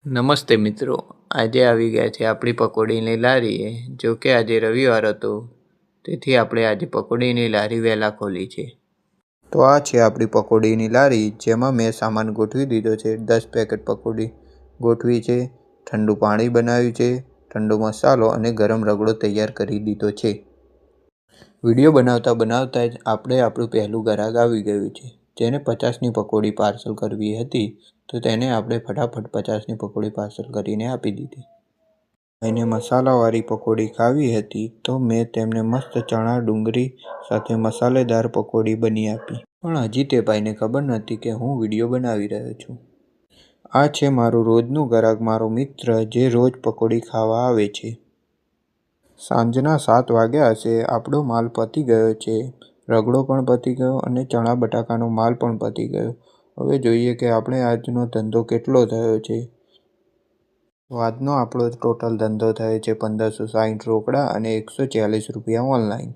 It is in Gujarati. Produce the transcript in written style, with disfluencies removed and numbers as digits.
નમસ્તે મિત્રો, આજે આવી ગયા છે આપણી પકોડીની લારીએ. જો કે આજે રવિવાર હતો, તેથી આપણે આજે પકોડીની લારી વહેલા ખોલી છે. તો આ છે આપણી પકોડીની લારી, જેમાં મેં સામાન ગોઠવી દીધો છે. 10 પેકેટ પકોડી ગોઠવી છે, ઠંડુ પાણી બનાવ્યું છે, ઠંડો મસાલો અને ગરમ રગડો તૈયાર કરી દીધો છે. વિડીયો બનાવતા જ આપણું પહેલું ગ્રાહક આવી ગયું છે, જેને 50ની પકોડી પાર્સલ કરવી હતી. તો તેને આપણે ફટાફટ 50ની પકોડી પાર્સલ કરીને આપી દીધી. એને મસાલાવાળી પકોડી ખાવી હતી, તો મેં તેમને મસ્ત ચણા ડુંગળી સાથે મસાલેદાર પકોડી બની આપી. પણ હજી તે ભાઈને ખબર નહોતી કે હું વિડીયો બનાવી રહ્યો છું. આ છે મારું રોજનું ગ્રાહક, મારો મિત્ર, જે રોજ પકોડી ખાવા આવે છે. સાંજના 7 વાગ્યા હશે. આપણો માલ પતી ગયો છે. રગડો પણ પતી ગયો અને ચણા બટાકાનો માલ પણ પતી ગયો. હવે જોઈએ કે આપણે આજનો ધંધો કેટલો થયો છે. તો આજનો આપણો ટોટલ ધંધો થયો છે 1560 રોકડા અને 140 રૂપિયા ઓનલાઈન.